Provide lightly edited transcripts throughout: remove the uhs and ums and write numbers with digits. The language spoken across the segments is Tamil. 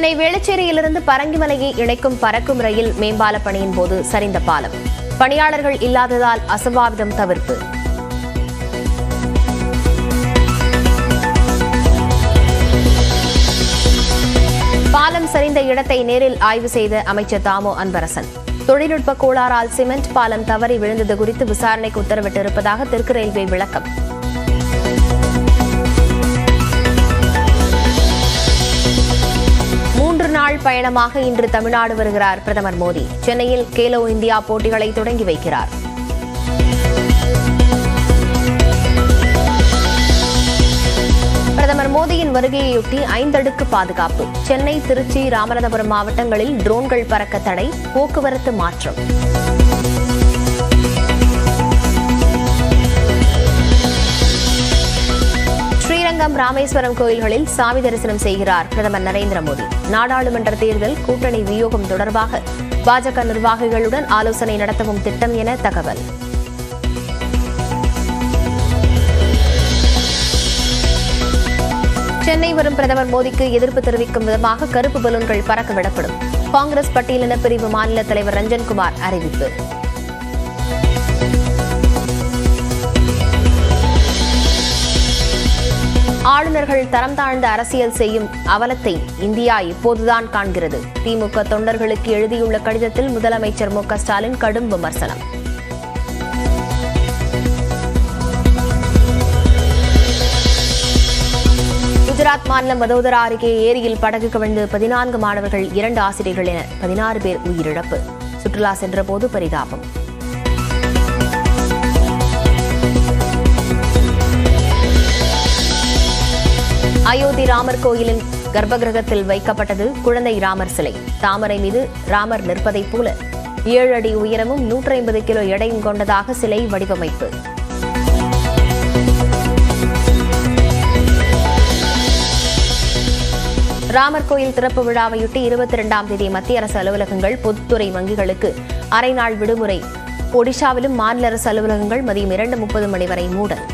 சென்னை வேளச்சேரியிலிருந்து பரங்கிமலையை இணைக்கும் பறக்கும் ரயில் மேம்பால பணியின் போது சரிந்த பாலம். பணியாளர்கள் இல்லாததால் அசம்பாவிதம் தவிர்ப்பு. பாலம் சரிந்த இடத்தை நேரில் ஆய்வு செய்த அமைச்சர் தாமோ அன்பரசன். தொழில்நுட்ப கோளாறால் சிமெண்ட் பாலம் தவறி விழுந்தது குறித்து விசாரணைக்கு உத்தரவிட்டிருப்பதாக தெற்கு ரயில்வே விளக்கம். நாள் பயணமாக இன்று தமிழ்நாடு வருகிறார் பிரதமர் மோடி. சென்னையில் கேலோ இந்தியா போட்டிகளை தொடங்கி வைக்கிறார். பிரதமர் மோடியின் வருகையொட்டி 5 அடுக்கு பாதுகாப்பு. சென்னை, திருச்சி, ராமநாதபுரம் மாவட்டங்களில் ட்ரோன்கள் பறக்க தடை. போக்குவரத்து மாற்றம். ஸ்ரீரங்கம், ராமேஸ்வரம் கோயில்களில் சாமி தரிசனம் செய்கிறார் பிரதமர் நரேந்திர மோடி. நாடாளுமன்ற தேர்தல் கூட்டணி வியூகம் தொடர்பாக பாஜக நிர்வாகிகளுடன் ஆலோசனை நடத்தவும் திட்டம் என தகவல். சென்னை வரும் பிரதமர் மோடிக்கு எதிர்ப்பு தெரிவிக்கும் விதமாக கருப்பு பலூன்கள் பறக்க விடப்படும். காங்கிரஸ் பட்டியலின பிரிவு மாநில தலைவர் ரஞ்சன்குமார் அறிவிப்பு. ஆளுநர்கள் தரம் தாழ்ந்த அரசியல் செய்யும் அவலத்தை இந்தியா இப்போதுதான் காண்கிறது. திமுக தொண்டர்களுக்கு எழுதியுள்ள கடிதத்தில் முதலமைச்சர் மு க ஸ்டாலின் கடும் விமர்சனம். குஜராத் மாநிலம் வதோதரா அருகே ஏரியில் படகு கவிழ்ந்து 14 மாணவர்கள் 2 ஆசிரியர்கள் என 16 பேர் உயிரிழப்பு. சுற்றுலா சென்றபோது பரிதாபம். அயோத்தி ராமர் கோயிலின் கர்ப்பகிரகத்தில் வைக்கப்பட்டது குழந்தை ராமர் சிலை. தாமரை மீது ராமர் நிற்பதைப் போல 7 அடி உயரமும் 150 கிலோ எடையும் கொண்டதாக சிலை வடிவமைப்பு. ராமர் கோயில் திறப்பு விழாவையொட்டி 22ஆம் தேதி மத்திய அரசு அலுவலகங்கள், பொதுத்துறை வங்கிகளுக்கு அரை நாள் விடுமுறை. ஒடிஷாவிலும் மாநில அரசு அலுவலகங்கள் மதியம் 2:30 மணி வரை மூடல்.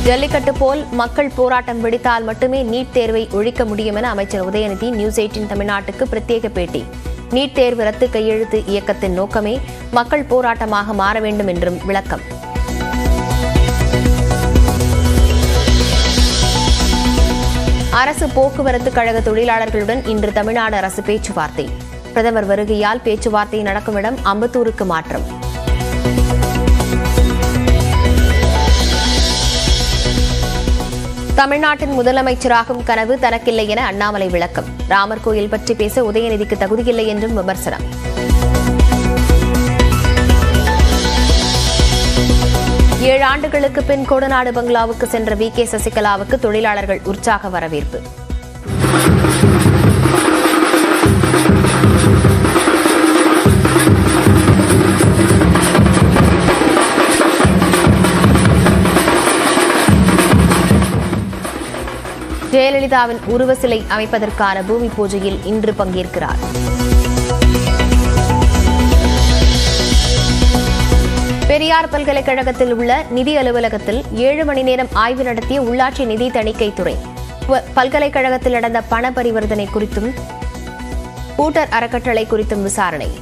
ஜல்லிக்கட்டு போல் மக்கள் போராட்டம் வெடித்தால் மட்டுமே நீட் தேர்வை ஒழிக்க முடியும் என அமைச்சர் உதயநிதி நியூஸ் 18 தமிழ்நாட்டுக்கு பிரத்யேக பேட்டி. நீட் தேர்வு ரத்து கையெழுத்து இயக்கத்தின் நோக்கமே மக்கள் போராட்டமாக மாற வேண்டும் என்றும் விளக்கம். அரசு போக்குவரத்து கழக தொழிலாளர்களுடன் இன்று தமிழ்நாடு அரசு பேச்சுவார்த்தை. பிரதமர் வருகையால் பேச்சுவார்த்தை நடக்கும் இடம் அம்பத்தூருக்கு மாற்றம். தமிழ்நாட்டின் முதலமைச்சராகும் கனவு தனக்கில்லை என அண்ணாமலை விளக்கம். ராமர் கோயில் பற்றி பேச உதயநிதிக்கு தகுதியில்லை என்றும் விமர்சனம். ஏழு ஆண்டுகளுக்கு பின் கொடநாடு பங்களாவுக்கு சென்ற வி.கே. சசிகலாவுக்கு தொழிலாளர்கள் உற்சாக வரவேற்பு. ஜெயலலிதாவின் உருவ சிலை அமைப்பதற்கான பூமி பூஜையில் இன்று பங்கேற்கிறார். பெரியார் பல்கலைக்கழகத்தில் உள்ள நிதி அலுவலகத்தில் 7 மணி நேரம் ஆய்வு நடத்திய உள்ளாட்சி நிதி தணிக்கைத்துறை. பல்கலைக்கழகத்தில் நடந்த பண பரிவர்த்தனை குறித்தும் கூட்டர் அறக்கட்டளை குறித்தும் விசாரணை.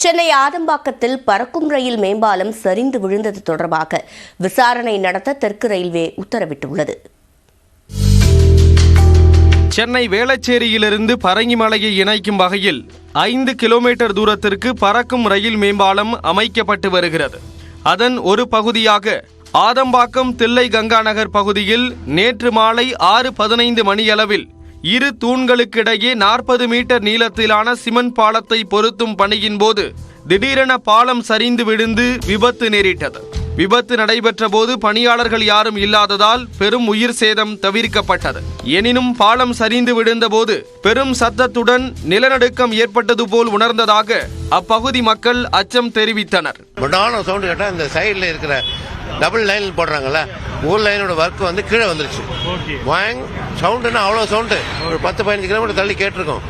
சென்னை ஆதம்பாக்கத்தில் பறக்கும் ரயில் மேம்பாலம் சரிந்து விழுந்தது தொடர்பாக விசாரணை நடத்த தெற்கு ரயில்வே உத்தரவிட்டுள்ளது. சென்னை வேளச்சேரியிலிருந்து பரங்கிமலையை இணைக்கும் வகையில் 5 கிலோமீட்டர் தூரத்திற்கு பறக்கும் ரயில் மேம்பாலம் அமைக்கப்பட்டு வருகிறது. அதன் ஒரு பகுதியாக ஆதம்பாக்கம் தில்லை கங்காநகர் பகுதியில் நேற்று மாலை 6:15 மணியளவில் 2 தூண்களுக்கிடையே 40 மீட்டர் நீளத்திலான சிமெண்ட் பாலத்தை பொருத்தும் பணியின் போது திடீரென பாலம் சரிந்து விழுந்து விபத்து நேரிட்டது. விபத்து நடைபெற்ற போது பணியாளர்கள் யாரும் இல்லாததால் பெரும் உயிர் சேதம் தவிர்க்கப்பட்டது. எனினும் பாலம் சரிந்து விழுந்த போது பெரும் சத்தத்துடன் நிலநடுக்கம் ஏற்பட்டது போல் உணர்ந்ததாக அப்பகுதி மக்கள் அச்சம் தெரிவித்தனர். இந்த சைடுல இருக்கிற டபுள் லைன் போடுறாங்கல்ல, ஒரு லைனோட ஒர்க் வந்து கீழே வந்துருச்சு. சவுண்டுன்னா அவ்வளோ சவுண்டு, ஒரு 10-15 கிலோமீட்டர் தள்ளி கேட்டிருக்கோம்.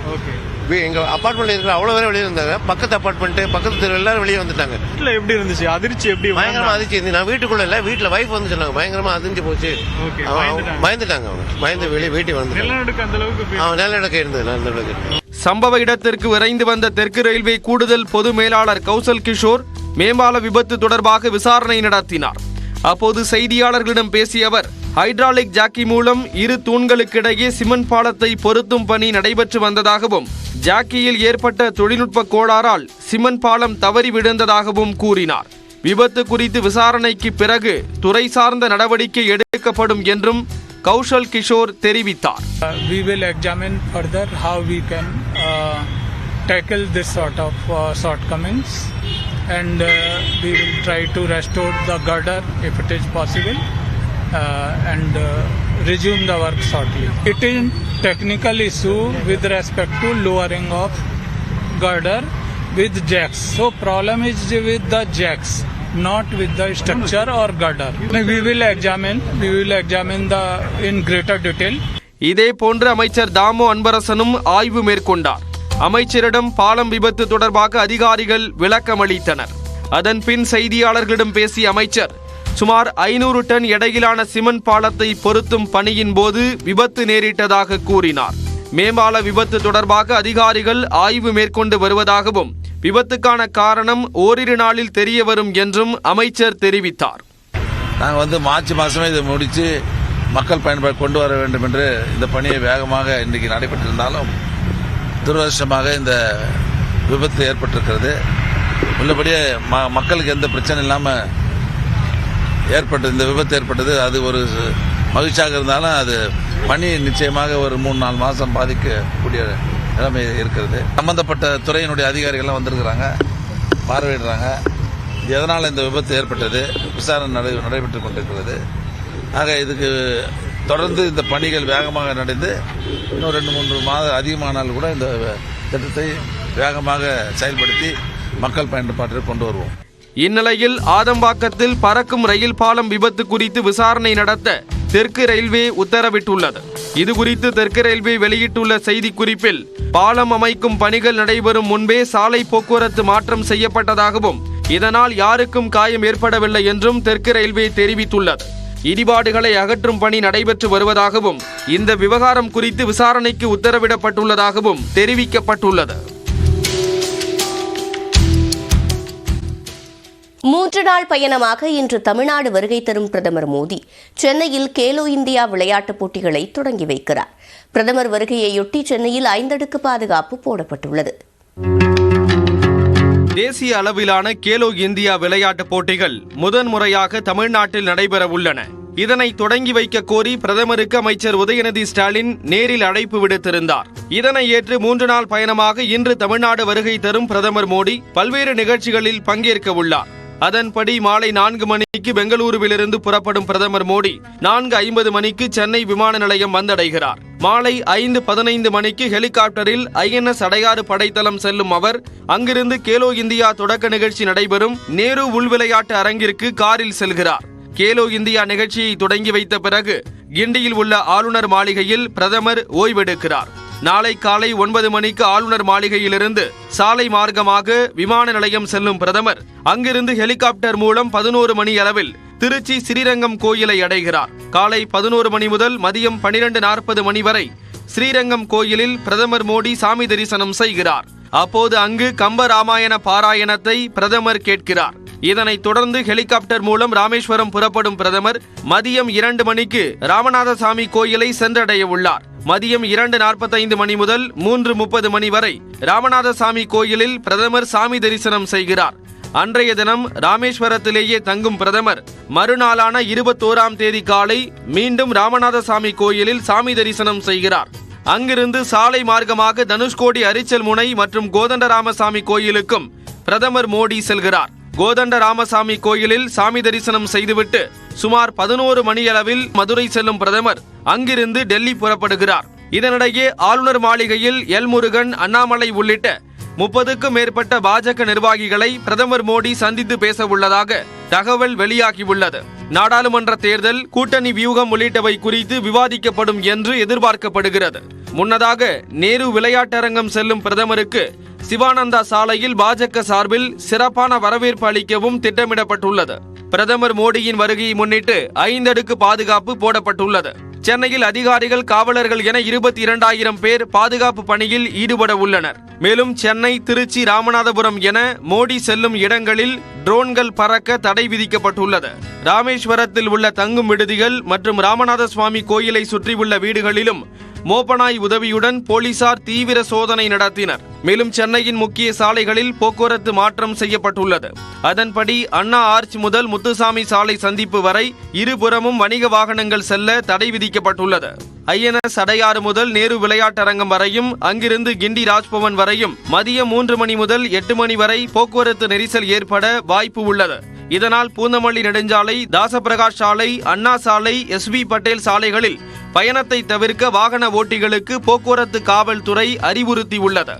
எங்கள் அப்பார்ட்மெண்ட்டில் இருக்கிற அவ்வளோ பேர் வெளியே இருந்தாங்க. பக்கத்து அப்பார்ட்மெண்ட்டு பக்கத்து தெரு எல்லாரும் வெளியே வந்துட்டாங்க. வீட்டில் எப்படி இருந்துச்சு? அதிர்ச்சி எப்படி? பயங்கரமாக அதிர்ச்சி இருந்து. நான் வீட்டுக்குள்ளே இல்லை, வீட்டில் வைஃப் வந்து சொன்னாங்க பயங்கரமாக அதிர்ச்சி போச்சு. பயந்துட்டாங்க. அவங்க பயந்து வெளியே வீட்டுக்கு வந்து நிலநடுக்கம் அந்த அளவுக்கு நிலநடுக்கம் இருந்தது. நிலநடுக்கம். சம்பவ இடத்திற்கு விரைந்து வந்த தெற்கு ரயில்வே கூடுதல் பொது மேலாளர் கௌசல் கிஷோர் மேம்பால விபத்து தொடர்பாக விசாரணை நடத்தினார். அப்போது செய்தியாளர்களிடம் பேசிய அவர், ஹைட்ராலிக் ஜாக்கி மூலம் இரு தூண்களுக்கிடையே சிமெண்ட் பாலத்தை பொருத்தும் பணி நடைபெற்று வந்ததாகவும் ஜாக்கியில் ஏற்பட்ட தொழில்நுட்ப கோளாறால் சிமெண்ட் பாலம் தவறி விழுந்ததாகவும் கூறினார். விபத்து குறித்து விசாரணைக்கு பிறகு துறை சார்ந்த நடவடிக்கை எடுக்கப்படும் என்றும் கௌஷல் கிஷோர் தெரிவித்தார். We will examine further how we can tackle this sort of shortcomings, and we will try to restore the girder if it is possible, and resume the work shortly. It is technical issue with respect to lowering of girder with jacks. So problem is with the jacks, not with the structure or girder. We will examine the in greater detail. இதே போன்று அமைச்சர் தாமோ அன்பரசனும் ஆய்வு மேற்கொண்டார். அமைச்சரிடம் பாலம் விபத்து தொடர்பாக அதிகாரிகள் விளக்கமளித்தனர். அதன் பின் செய்தியாளர்களிடம் பேசிய அமைச்சர், சுமார் 500 டன் எடையிலான சிமெண்ட் பாலத்தை பொருத்தும் பணியின் போது விபத்து நேரிட்டதாக கூறினார். மேம்பால விபத்து தொடர்பாக அதிகாரிகள் ஆய்வு மேற்கொண்டு வருவதாகவும் விபத்துக்கான காரணம் ஓரிரு நாளில் தெரிய வரும் என்றும் அமைச்சர் தெரிவித்தார். நாங்கள் மார்ச் மாதமே இதை முடித்து மக்கள் பயன்பாடு கொண்டு வர வேண்டும் என்று இந்த பணியை வேகமாக இன்றைக்கு நடைபெற்றிருந்தாலும் துரதிருஷ்டமாக இந்த விபத்து ஏற்பட்டிருக்கிறது. உள்ளபடியே மக்களுக்கு எந்த பிரச்சனை இல்லாமல் இந்த விபத்து ஏற்பட்டது. அது ஒரு மகிழ்ச்சியாக இருந்தாலும் அது பணி நிச்சயமாக ஒரு 3-4 மாதம் பாதிக்கக்கூடிய நிலைமை இருக்கிறது. சம்பந்தப்பட்ட துறையினுடைய அதிகாரிகள்லாம் வந்திருக்கிறாங்க, பார்வையிடுறாங்க. எதனால் இந்த விபத்து ஏற்பட்டது விசாரணை நடைபெற்று கொண்டிருக்கிறது. ஆக இதுக்கு தொடர்ந்து இந்த பணிகள் வேகமாக நடந்து இன்னும் 2-3 மாதம் அதிகமானால் கூட இந்த திட்டத்தை வேகமாக செயல்படுத்தி மக்கள் பயன்பாட்டிற்கு கொண்டு வருவோம். இந்நிலையில் ஆதம்பாக்கத்தில் பறக்கும் ரயில் பாலம் விபத்து குறித்து விசாரணை நடத்த தெற்கு ரயில்வே உத்தரவிட்டுள்ளது. இதுகுறித்து தெற்கு ரயில்வே வெளியிட்டுள்ள செய்திக்குறிப்பில், பாலம் அமைக்கும் பணிகள் நடைபெறும் முன்பே சாலை போக்குவரத்து மாற்றம் செய்யப்பட்டதாகவும் இதனால் யாருக்கும் காயம் ஏற்படவில்லை என்றும் தெற்கு ரயில்வே தெரிவித்துள்ளது. இடிபாடுகளை அகற்றும் பணி நடைபெற்று வருவதாகவும் இந்த விவகாரம் குறித்து விசாரணைக்கு உத்தரவிடப்பட்டுள்ளதாகவும் தெரிவிக்கப்பட்டுள்ளது. 3 நாள் பயணமாக இன்று தமிழ்நாடு வருகை தரும் பிரதமர் மோடி சென்னையில் கேலோ இந்தியா விளையாட்டுப் போட்டிகளை தொடங்கி வைக்கிறார். பிரதமர் வருகையையொட்டி சென்னையில் 5 அடுக்கு பாதுகாப்பு போடப்பட்டுள்ளது. தேசிய அளவிலான கேலோ இந்தியா விளையாட்டுப் போட்டிகள் முதன்முறையாக தமிழ்நாட்டில் நடைபெற உள்ளன. இதனை தொடங்கி வைக்க கோரி பிரதமருக்கு அமைச்சர் உதயநிதி ஸ்டாலின் நேரில் அழைப்பு விடுத்திருந்தார். இதனை ஏற்று 3 நாள் பயணமாக இன்று தமிழ்நாடு வருகை தரும் பிரதமர் மோடி பல்வேறு நிகழ்ச்சிகளில் பங்கேற்க உள்ளார். அதன்படி மாலை 4 மணிக்கு பெங்களூருவிலிருந்து புறப்படும் பிரதமர் மோடி 4:50 மணிக்கு சென்னை விமான நிலையம் வந்தடைகிறார். மாலை 5:15 மணிக்கு ஹெலிகாப்டரில் INS அடையாறு படைத்தளம் செல்லும் அவர் அங்கிருந்து கேலோ இந்தியா தொடக்க நிகழ்ச்சி நடைபெறும் நேரு உள்விளையாட்டு அரங்கிற்கு காரில் செல்கிறார். கேலோ இந்தியா நிகழ்ச்சியை தொடங்கி வைத்த பிறகு கிண்டியில் உள்ள ஆளுநர் மாளிகையில் பிரதமர் ஓய்வெடுக்கிறார். நாளை காலை 9 மணிக்கு ஆளுநர் மாளிகையிலிருந்து சாலை மார்க்கமாக விமான நிலையம் செல்லும் பிரதமர் அங்கிருந்து ஹெலிகாப்டர் மூலம் 11 மணி அளவில் திருச்சி ஸ்ரீரங்கம் கோயிலை அடைகிறார். காலை 11 மணி முதல் மதியம் 12:40 மணி வரை ஸ்ரீரங்கம் கோயிலில் பிரதமர் மோடி சாமி தரிசனம் செய்கிறார். அப்போது அங்கு கம்ப ராமாயண பாராயணத்தை பிரதமர் கேட்கிறார். இதனைத் தொடர்ந்து ஹெலிகாப்டர் மூலம் ராமேஸ்வரம் புறப்படும் பிரதமர் மதியம் 2 மணிக்கு ராமநாதசாமி கோயிலை சென்றடைய உள்ளார். மதியம் 2:45 மணி முதல் 3:30 மணி வரை ராமநாதசாமி கோயிலில் பிரதமர் சாமி தரிசனம் செய்கிறார். அன்றைய தினம் ராமேஸ்வரத்திலேயே தங்கும் பிரதமர் மறுநாளான 21ஆம் தேதி காலை மீண்டும் ராமநாதசாமி கோயிலில் சாமி தரிசனம் செய்கிறார். அங்கிருந்து சாலை மார்க்கமாக தனுஷ்கோடி அரிச்சல் முனை மற்றும் கோதண்டராமசாமி கோயிலுக்கும் பிரதமர் மோடி செல்கிறார். கோதண்ட ராமசாமி கோயிலில் சாமி தரிசனம் செய்துவிட்டு சுமார் 11 மணியளவில் மதுரை செல்லும் பிரதமர் அங்கிருந்து டெல்லி புறப்படுகிறார். இதனிடையே ஆளுநர் மாளிகையில் எல் முருகன், அண்ணாமலை உள்ளிட்ட 30க்கும் மேற்பட்ட பாஜக நிர்வாகிகளை பிரதமர் மோடி சந்தித்து பேச உள்ளதாக தகவல் வெளியாகியுள்ளது. நாடாளுமன்ற தேர்தல், கூட்டணி வியூகம் உள்ளிட்டவை குறித்து விவாதிக்கப்படும் என்று எதிர்பார்க்கப்படுகிறது. முன்னதாக நேரு விளையாட்டரங்கம் செல்லும் பிரதமருக்கு சிவானந்தா சாலையில் பாஜக சார்பில் சிறப்பான வரவேற்பு அளிக்கவும் திட்டமிடப்பட்டுள்ளது. பிரதமர் மோடியின் வருகையை முன்னிட்டு 5 அடுக்கு பாதுகாப்பு போடப்பட்டுள்ளது. சென்னையில் அதிகாரிகள், காவலர்கள் என 22,000 பேர் பாதுகாப்பு பணியில் ஈடுபட உள்ளனர். மேலும் சென்னை, திருச்சி, ராமநாதபுரம் என மோடி செல்லும் இடங்களில் ட்ரோன்கள் பறக்க தடை விதிக்கப்பட்டுள்ளது. ராமேஸ்வரத்தில் உள்ள தங்கும் விடுதிகள் மற்றும் ராமநாத சுவாமி கோயிலை சுற்றியுள்ள வீடுகளிலும் மோப்பனாய் உதவியுடன் போலீசார் தீவிர சோதனை நடத்தினர். மேலும் சென்னையின் முக்கிய சாலைகளில் போக்குவரத்து மாற்றம் செய்யப்பட்டுள்ளது. அதன்படி அண்ணா ஆர்ச் முதல் முத்துசாமி சாலை சந்திப்பு வரை இருபுறமும் வணிக வாகனங்கள் செல்ல தடை விதிக்கப்பட்டுள்ளது. INS அடையாறு முதல் நேரு விளையாட்டரங்கம் வரையும், அங்கிருந்து கிண்டி ராஜ்பவன் வரையும் மதியம் 3 மணி முதல் 8 மணி வரை போக்குவரத்து நெரிசல் ஏற்பட வாய்ப்பு உள்ளது. இதனால் பூந்தமல்லி நெடுஞ்சாலை, தாசபிரகாஷ் சாலை, அண்ணா சாலை, SB பட்டேல் சாலைகளில் பயணத்தை தவிர்க்க வாகன ஓட்டிகளுக்கு போக்குவரத்து காவல்துறை அறிவுறுத்தியுள்ளது.